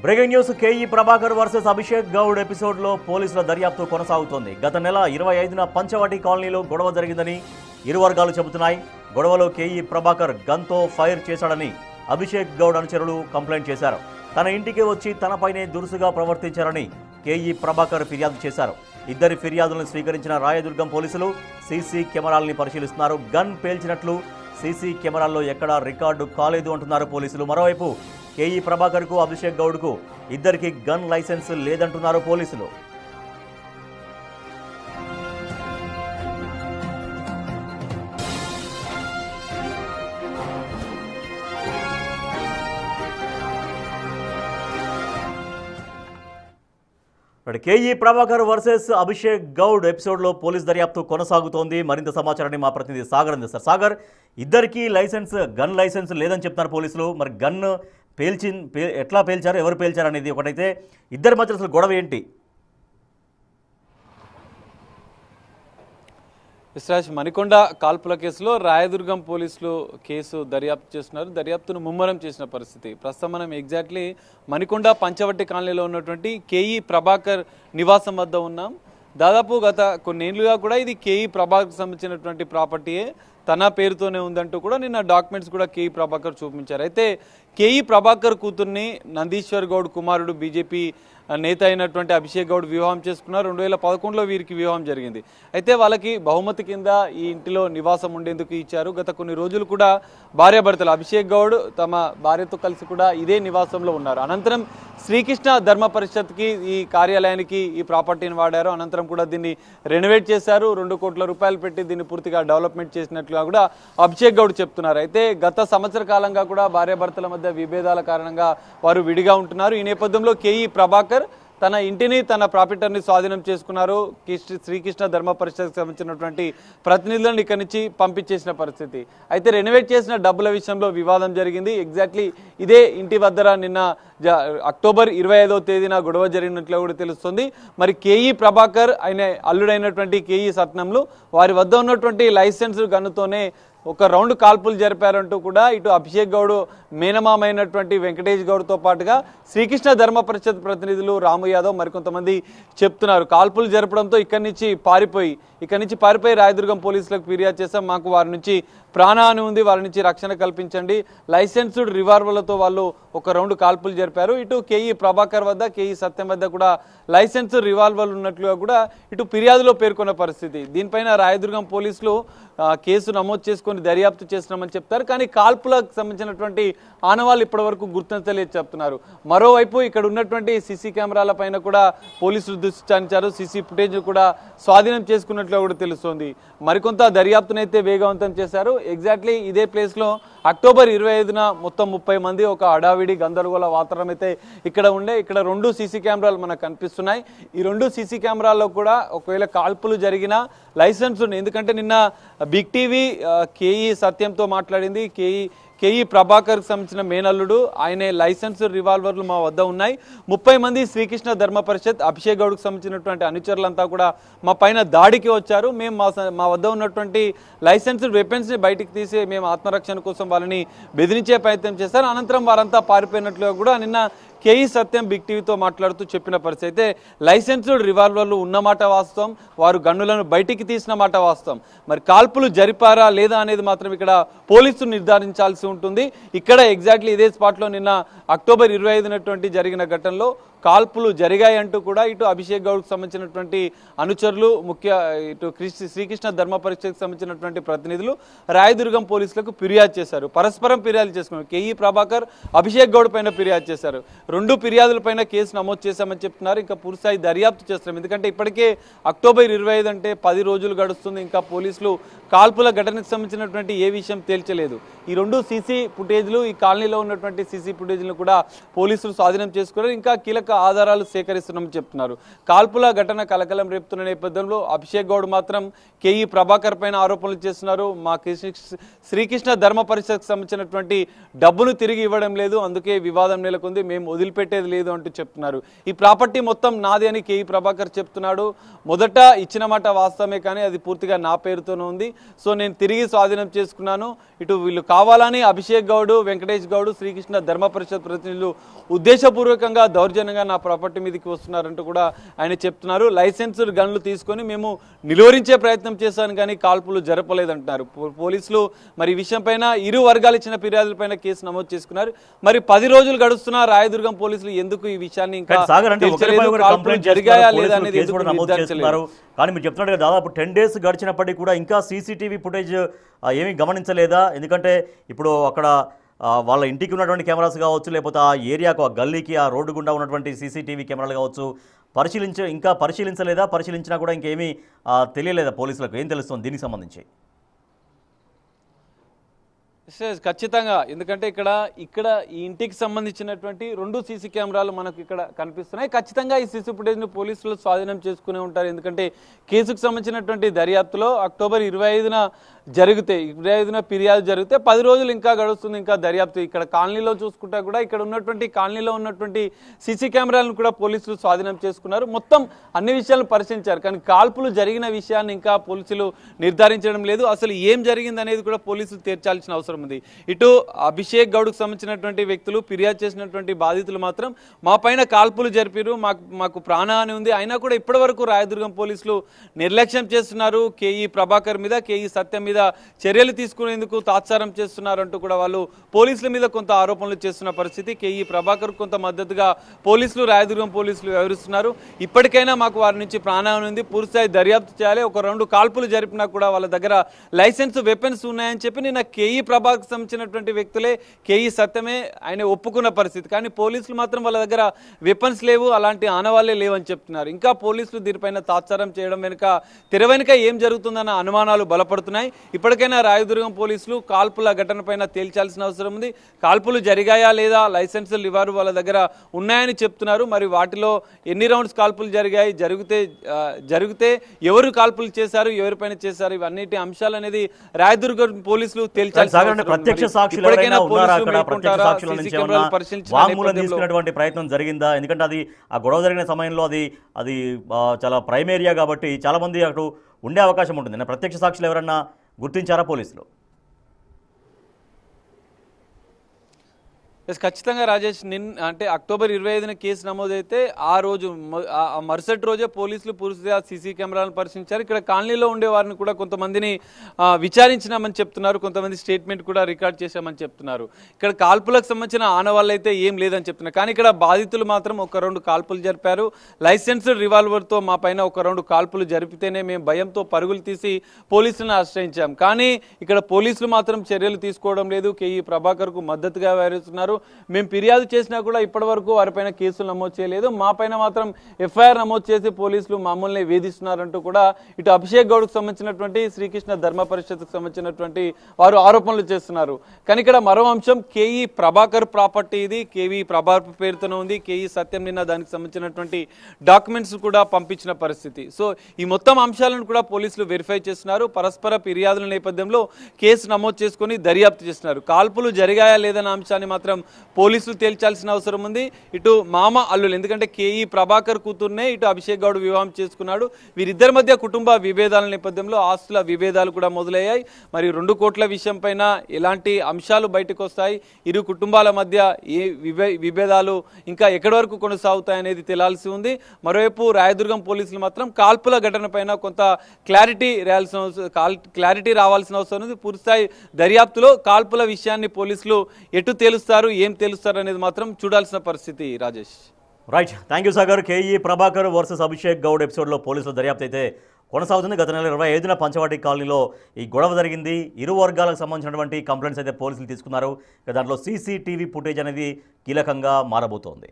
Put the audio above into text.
Breaking news KE Prabhakar versus Abhishek Goud ఎపిసోడ్లో పోలీసుల దర్యాప్తు కొనసాగుతోంది. గత నెల 25న పంచవటి కాలనీలో గొడవ జరిగిందని ఇరు వర్గాలు చెబుతున్నాయి. గొడవలో కేఈ ప్రభాకర్ గన్తో ఫైర్ చేశాడని అభిషేక్ గౌడ్ అనుచరులు కంప్లైంట్ చేశారు. తన ఇంటికి వచ్చి తనపైనే దురుసుగా ప్రవర్తించారని కేఈ ప్రభాకర్ ఫిర్యాదు చేశారు. ఇద్దరి ఫిర్యాదులను స్వీకరించిన రాయదుర్గం పోలీసులు సీసీ కెమెరాలని పరిశీలిస్తున్నారు. గన్ పేల్చినట్లు సీసీ కెమెరాల్లో ఎక్కడా రికార్డు కాలేదు అంటున్నారు పోలీసులు. మరోవైపు కేఈ ప్రభాకర్కు అభిషేక్ గౌడ్కు ఇద్దరికి గన్ లైసెన్స్ లేదంటున్నారు పోలీసులు. కేఈ ప్రభాకర్ వర్సెస్ అభిషేక్ గౌడ్ ఎపిసోడ్లో పోలీస్ దర్యాప్తు కొనసాగుతోంది. మరింత సమాచారాన్ని మా ప్రతినిధి సాగర్ అందిస్తారు. సాగర్, ఇద్దరికి గన్ లైసెన్స్ లేదని చెప్తున్నారు పోలీసులు. మరి గన్ ఎట్లా పేల్చారు, ఎవరు పేల్చారు అనేది ఒకటైతే, ఇద్దరి మధ్య అసలు గొడవ ఏంటి? విశ్రాజ్, మణికొండ కాల్పుల కేసులో రాయదుర్గం పోలీసులు కేసు దర్యాప్తు చేస్తున్నారు. దర్యాప్తును ముమ్మరం చేసిన పరిస్థితి. ప్రస్తుతం మనం ఎగ్జాక్ట్లీ మణికొండ పంచవట్టి కాలనీలో ఉన్నటువంటి కేఈ ప్రభాకర్ నివాసం వద్ద ఉన్నాం. దాదాపు గత కొన్నేళ్లుగా కూడా ఇది కేఈ ప్రభాకర్కి సంబంధించినటువంటి ప్రాపర్టీయే, తన పేరుతోనే ఉందంటూ కూడా నిన్న డాక్యుమెంట్స్ కూడా కేఈ ప్రభాకర్ చూపించారు. అయితే కేఈ ప్రభాకర్ కూతుర్ని నందీశ్వర్ గౌడ్ కుమారుడు బీజేపీ నేత అయినటువంటి అభిషేక్ గౌడ్ వివాహం చేసుకున్నారు. 2011లో వీరికి వివాహం జరిగింది. అయితే వాళ్ళకి బహుమతి కింద ఈ ఇంటిలో నివాసం ఉండేందుకు ఇచ్చారు. గత కొన్ని రోజులు కూడా భార్యాభర్తలు అభిషేక్ గౌడ్ తమ భార్యతో కలిసి కూడా ఇదే నివాసంలో ఉన్నారు. అనంతరం శ్రీకృష్ణ ధర్మ పరిషత్కి ఈ కార్యాలయానికి ఈ ప్రాపర్టీని వాడారు. అనంతరం కూడా దీన్ని రెనోవేట్ చేశారు. 2 కోట్ల రూపాయలు పెట్టి దీన్ని పూర్తిగా డెవలప్మెంట్ చేసినట్లుగా కూడా అభిషేక్ గౌడ్ చెప్తున్నారు. అయితే గత సంవత్సర కాలంగా కూడా భార్యాభర్తల మధ్య విభేదాల కారణంగా వారు విడిగా ఉంటున్నారు. ఈ నేపథ్యంలో కేఈ ప్రభాకర్ తన ఇంటిని, తన ప్రాపర్టీని స్వాధీనం చేసుకున్నారు. శ్రీకృష్ణ ధర్మ పరిషత్కి సంబంధించినటువంటి ప్రతినిధులను ఇక్కడి నుంచి పంపించేసిన పరిస్థితి. అయితే రెనోవేట్ చేసిన డబ్బుల విషయంలో వివాదం జరిగింది. ఎగ్జాక్ట్లీ ఇదే ఇంటి వద్ద నిన్న అక్టోబర్ 25వ తేదీన గొడవ జరిగినట్లు కూడా తెలుస్తుంది. మరి కేఈ ప్రభాకర్ ఆయన అల్లుడైనటువంటి కేఈ సత్నంలు వారి వద్ద ఉన్నటువంటి లైసెన్స్ గన్నుతోనే ఒక రౌండ్ కాల్పులు జరిపారంటూ కూడా ఇటు అభిషేక్ గౌడ్ మేనమామ అయినటువంటి వెంకటేష్ గౌడ్తో పాటుగా శ్రీకృష్ణ ధర్మ పరిషత్ ప్రతినిధులు రాము యాదవ్ మరికొంతమంది చెప్తున్నారు. కాల్పులు జరపడంతో ఇక్కడి నుంచి పారిపోయి రాయదుర్గం పోలీసులకు ఫిర్యాదు చేశాం. మాకు వారి నుంచి ప్రాణహాని ఉంది, వారి నుంచి రక్షణ కల్పించండి. లైసెన్స్డ్ రివాల్వర్లతో వాళ్ళు ఒక రౌండ్ కాల్పులు జరిపారు. ఇటు కేఈ ప్రభాకర్ వద్ద, కేఈ సత్యం వద్ద కూడా లైసెన్స్ రివాల్వర్లు ఉన్నట్లుగా కూడా ఇటు ఫిర్యాదులో పేర్కొన్న పరిస్థితి. దీనిపైన రాయదుర్గం పోలీసులు కేసు నమోదు చేసుకొని దర్యాప్తు చేస్తున్నామని చెప్తారు. కానీ కాల్పులకు సంబంధించినటువంటి ఆనవాళ్ళు ఇప్పటి వరకు గుర్తించలేదు చెప్తున్నారు. మరోవైపు ఇక్కడ ఉన్నటువంటి సీసీ కెమెరాల పైన కూడా పోలీసులు దృష్టి సారించారు. సీసీ ఫుటేజ్ కూడా స్వాధీనం చేసుకున్నట్లు కూడా తెలుస్తోంది. మరికొంత దర్యాప్తునైతే వేగవంతం చేశారు. ఎగ్జాక్ట్లీ ఇదే ప్లేస్లో అక్టోబర్ 25న మొత్తం 30 మంది ఒక హడావిడి గందరగోళ వాతావరణం అయితే ఇక్కడ 2 సీసీ కెమెరాలు మనకు కనిపిస్తున్నాయి. ఈ 2 సీసీ కెమెరాల్లో కూడా ఒకవేళ కాల్పులు జరిగినా లైసెన్స్ ఉంది. ఎందుకంటే నిన్న బిగ్ టీవీ కేఈ సత్యంతో మాట్లాడింది. కేఈ ప్రభాకర్కి సంబంధించిన మేనల్లుడు, ఆయనే లైసెన్స్ రివాల్వర్లు మా వద్ద ఉన్నాయి. 30 మంది శ్రీకృష్ణ ధర్మ పరిషత్ అభిషేక్ గౌడ్కి సంబంధించినటువంటి అనుచరులంతా కూడా మా పైన దాడికి వచ్చారు. మేము మా వద్ద ఉన్నటువంటి లైసెన్స్డ్ వెపన్స్ని బయటికి తీసి మేము ఆత్మరక్షణ కోసం వాళ్ళని బెదిరించే ప్రయత్నం చేశారు. అనంతరం వారంతా పారిపోయినట్లుగా కూడా నిన్న కేఈ సత్యం బిగ్ టీవీతో మాట్లాడుతూ చెప్పిన పరిస్థితి. అయితే లైసెన్స్డ్ రివాల్వర్లు ఉన్నమాట వాస్తవం, వారు గన్నులను బయటికి తీసిన మాట వాస్తవం. మరి కాల్పులు జరిపారా లేదా అనేది మాత్రం ఇక్కడ పోలీసులు నిర్ధారించాల్సి ఉంటుంది. ఇక్కడ ఎగ్జాక్ట్లీ ఇదే స్పాట్లో నిన్న అక్టోబర్ 25 జరిగిన ఘటనలో కాల్పులు జరిగాయంటూ కూడా ఇటు అభిషేక్ గౌడ్కి సంబంధించినటువంటి అనుచరులు, ఇటు శ్రీకృష్ణ ధర్మ పరిషత్కి సంబంధించినటువంటి ప్రతినిధులు రాయదుర్గం పోలీసులకు ఫిర్యాదు చేశారు. పరస్పరం ఫిర్యాదు చేసుకున్నారు. కేఈ ప్రభాకర్ అభిషేక్ గౌడ్ పైన ఫిర్యాదు చేశారు. 2 ఫిర్యాదులపైన కేసు నమోదు చేశామని చెప్తున్నారు. ఇంకా పూర్తిస్థాయి దర్యాప్తు చేస్తున్నాం. ఎందుకంటే ఇప్పటికే అక్టోబర్ 25 అంటే 10 రోజులు గడుస్తుంది. ఇంకా పోలీసులు కాల్పుల ఘటనకు సంబంధించినటువంటి ఏ విషయం తేల్చలేదు. ఈ 2 సీసీ ఫుటేజ్లు, ఈ కాలనీలో ఉన్నటువంటి సీసీ ఫుటేజ్లను కూడా పోలీసులు స్వాధీనం చేసుకున్నారు. ఇంకా కీలక కీలక ఆధారాలు సేకరిస్తున్నామని చెప్తున్నారు. కాల్పుల ఘటన కలకలం రేపుతున్న నేపథ్యంలో అభిషేక్ గౌడ్ మాత్రం కేఈ ప్రభాకర్ పైన ఆరోపణలు చేస్తున్నారు. మా శ్రీకృష్ణ ధర్మ పరిషత్కు సంబంధించినటువంటి డబ్బును తిరిగి ఇవ్వడం లేదు, అందుకే వివాదం నెలకొంది, మేము వదిలిపెట్టేది లేదు అంటూ చెప్తున్నారు. ఈ ప్రాపర్టీ మొత్తం నాది అని కేఈ ప్రభాకర్ చెప్తున్నాడు. మొదట ఇచ్చిన మాట వాస్తవమే, కానీ అది పూర్తిగా నా పేరుతోనే ఉంది. సో నేను తిరిగి స్వాధీనం చేసుకున్నాను. ఇటు వీళ్ళు కావాలని అభిషేక్ గౌడ్, వెంకటేష్ గౌడ్, శ్రీకృష్ణ ధర్మ పరిషత్ ప్రతినిధులు ఉద్దేశపూర్వకంగా దౌర్జన్యంగా నా ప్రాపర్టీ మీదకి వస్తున్నారంటూ కూడా ఆయన చెప్తున్నారు. లైసెన్స్డ్ గన్లు తీసుకొని మేము నిలువరించే ప్రయత్నం చేశాను, కానీ కాల్పులు జరపలేదంటున్నారు పోలీసులు. మరి ఈ విషయం పైన ఇరు వర్గాలు ఇచ్చిన ఫిర్యాదులపైన కేసు నమోదు చేసుకున్నారు. మరి 10 రోజులు గడుస్తున్నా రాయదుర్గం పోలీసులు ఎందుకు ఈ విషయాన్ని ఇంకా జరిగాయా లేదా అనేది కానీ మీరు చెప్తున్నట్టుగా దాదాపు 10 days గడిచినప్పటికీ కూడా ఇంకా సీసీటీవీ ఫుటేజ్ ఏమీ గమనించలేదా? ఎందుకంటే ఇప్పుడు అక్కడ వాళ్ళ ఇంటికి ఉన్నటువంటి కెమెరాస్ కావచ్చు, లేకపోతే ఆ ఏరియాకు, ఆ గల్లీకి, ఆ రోడ్డు గుండా ఉన్నటువంటి సీసీటీవీ కెమెరాలు కావచ్చు, పరిశీలించలేదా? పరిశీలించినా కూడా ఇంకేమీ తెలియలేదా పోలీసులకు? ఏం తెలుస్తుంది దీనికి సంబంధించి? ఖచ్చితంగా, ఎందుకంటే ఇక్కడ ఈ ఇంటికి సంబంధించినటువంటి 2 సీసీ కెమెరాలు మనకు ఇక్కడ కనిపిస్తున్నాయి. ఖచ్చితంగా ఈ సీసీ ఫుటేజ్ను పోలీసులు స్వాధీనం చేసుకునే ఉంటారు. ఎందుకంటే కేసుకు సంబంధించినటువంటి దర్యాప్తులో అక్టోబర్ 25న ఫిర్యాదు జరిగితే 10 రోజులు ఇంకా గడుస్తుంది, ఇంకా దర్యాప్తు. ఇక్కడ కాలనీలో చూసుకుంటా కూడా ఇక్కడ ఉన్నటువంటి కాలనీలో ఉన్నటువంటి సీసీ కెమెరాలను కూడా పోలీసులు స్వాధీనం చేసుకున్నారు. మొత్తం అన్ని విషయాలను పరిశీలించారు, కానీ కాల్పులు జరిగిన విషయాన్ని ఇంకా పోలీసులు నిర్ధారించడం లేదు. అసలు ఏం జరిగింది అనేది కూడా పోలీసులు తీర్చాల్సిన అవసరం ఉంది. ఇటు అభిషేక్ గౌడ్కు సంబంధించినటువంటి వ్యక్తులు, ఫిర్యాదు చేసినటువంటి బాధితులు మాత్రం మా పైన కాల్పులు జరిపారు, మాకు ప్రాణహాని ఉంది, అయినా కూడా ఇప్పటి వరకు రాయదుర్గం పోలీసులు నిర్లక్ష్యం చేస్తున్నారు. కేఈ ప్రభాకర్ మీద, కేఈ సత్యం మీద చర్యలు తీసుకునేందుకు తాత్సారం చేస్తున్నారంటూ కూడా వాళ్ళు పోలీసుల మీద కొంత ఆరోపణలు చేస్తున్న పరిస్థితి. కేఈ ప్రభాకర్ కొంత మద్దతుగా రాయదుర్గం పోలీసులు వ్యవహరిస్తున్నారు. ఇప్పటికైనా మాకు వారి నుంచి ప్రాణహాని ఉంది, పూర్తిస్థాయి దర్యాప్తు చేయాలి, ఒక 2 కాల్పులు జరిపినా కూడా వాళ్ళ దగ్గర లైసెన్స్ వెపన్స్ ఉన్నాయని చెప్పి నిన్న కేఈ ప్రభాకర్ సంబంధించినటువంటి వ్యక్తులే, కేఈ సత్యమే ఆయన ఒప్పుకున్న పరిస్థితి. కానీ పోలీసులు మాత్రం వాళ్ళ దగ్గర వెపన్స్ లేవు, అలాంటి ఆనవాళ్లే లేవని చెప్తున్నారు. ఇంకా పోలీసులు దీనిపైన తాత్సారం చేయడం తెర వెనుక ఏం జరుగుతుందన్న అనుమానాలు బలపడుతున్నాయి. ఇప్పటికైనా రాయదుర్గం పోలీసులు కాల్పుల ఘటనపైన తేల్చాల్సిన అవసరం ఉంది. కాల్పులు జరిగాయా లేదా, లైసెన్సులు ఇవ్వరు వాళ్ళ దగ్గర ఉన్నాయని చెప్తున్నారు. మరి వాటిలో ఎన్ని రౌండ్స్ కాల్పులు జరిగాయి, జరిగితే ఎవరు కాల్పులు చేశారు, ఎవరిపైన చేశారు, ఇవన్నిటి అంశాలు అనేది రాయదుర్గం పోలీసులు తేల్చాల్సిన ప్రయత్నం జరిగిందా? ఎందుకంటే అది ఆ గొడవ జరిగిన సమయంలో అది చాలా ప్రైమ్ ఏరియా కాబట్టి చాలా మంది అటు ఉండే అవకాశం ఉంటుంది. ప్రత్యక్ష సాక్షులు ఎవరన్నా గుర్తించారా పోలీసులు? ఖచ్చితంగా రాజేష్, అంటే అక్టోబర్ 25న కేసు నమోదైతే ఆ రోజు మరుసటి రోజే పోలీసులు పూర్తిగా సీసీ కెమెరాలను పరిశీలించారు. ఇక్కడ కాలనీలో ఉండే వారిని కూడా కొంతమందిని విచారించినామని చెప్తున్నారు, కొంతమంది స్టేట్మెంట్ కూడా రికార్డ్ చేశామని చెప్తున్నారు. ఇక్కడ కాల్పులకు సంబంధించిన ఆనవాళ్ళు అయితే ఏం లేదని చెప్తున్నారు. కానీ ఇక్కడ బాధితులు మాత్రం ఒక 2 కాల్పులు జరిపారు. లైసెన్స్డ్ రివాల్వర్తో మా పైన ఒక 2 కాల్పులు జరిపితేనే మేము భయంతో పరుగులు తీసి పోలీసులను ఆశ్రయించాం. కానీ ఇక్కడ పోలీసులు మాత్రం చర్యలు తీసుకోవడం లేదు, కేఈ ప్రభాకర్కు మద్దతుగా వ్యవహరిస్తున్నారు. మేము ఫిర్యాదు చేసినా కూడా ఇప్పటి వరకు వారిపైన కేసులు నమోదు చేయలేదు, మా పైన మాత్రం ఎఫ్ఐఆర్ నమోదు చేసి పోలీసులు మమ్మల్ని వేధిస్తున్నారంటూ కూడా ఇటు అభిషేక్ గౌడ్కు సంబంధించినటువంటి శ్రీకృష్ణ ధర్మ పరిషత్కు సంబంధించినటువంటి వారు ఆరోపణలు చేస్తున్నారు. కానీ ఇక్కడ మరో అంశం, కేఈ ప్రభాకర్ ప్రాపర్టీ ఇది, కేవీ ప్రభాకర్ పేరుతోనే ఉంది. కేఈ సత్యం నిన్న దానికి సంబంధించినటువంటి డాక్యుమెంట్స్ కూడా పంపించిన పరిస్థితి. సో ఈ మొత్తం అంశాలను కూడా పోలీసులు వెరిఫై చేస్తున్నారు. పరస్పర ఫిర్యాదుల నేపథ్యంలో కేసు నమోదు చేసుకుని దర్యాప్తు చేస్తున్నారు. కాల్పులు జరిగాయా లేదన్న అంశాన్ని మాత్రం పోలీసులు తేల్చాల్సిన అవసరం ఉంది. ఇటు మామ అల్లులు, ఎందుకంటే కేఈ ప్రభాకర్ కూతుర్నే ఇటు అభిషేక్ గౌడ్ వివాహం చేసుకున్నాడు. వీరిద్దరి మధ్య కుటుంబ విభేదాల నేపథ్యంలో ఆస్తుల విభేదాలు కూడా మొదలయ్యాయి. మరి 2 కోట్ల విషయం పైన ఎలాంటి అంశాలు బయటకు వస్తాయి, ఇరు కుటుంబాల మధ్య ఏ విభేదాలు ఇంకా ఎక్కడి వరకు కొనసాగుతాయనేది తేలాల్సి ఉంది. మరోవైపు రాయదుర్గం పోలీసులు మాత్రం కాల్పుల ఘటన పైన కొంత క్లారిటీ రావాల్సిన అవసరం ఉంది. పూర్తిస్థాయి దర్యాప్తులో కాల్పుల విషయాన్ని పోలీసులు ఎటు తేలుస్తారు, ఏం తెలుస్తారు అనేది మాత్రం చూడాల్సిన పరిస్థితి. Rajesh, right, thank you Sagar. KE Prabhakar versus Abhishek Goud ఎపిసోడ్లో పోలీసుల దర్యాప్తు అయితే కొనసాగుతుంది. గత నెల 25న పంచవాటి కాలనీలో ఈ గొడవ జరిగింది. ఇరు వర్గాలకు సంబంధించినటువంటి కంప్లైంట్స్ అయితే పోలీసులు తీసుకున్నారు. దాంట్లో సీసీటీవీ ఫుటేజ్ అనేది కీలకంగా మారబోతోంది.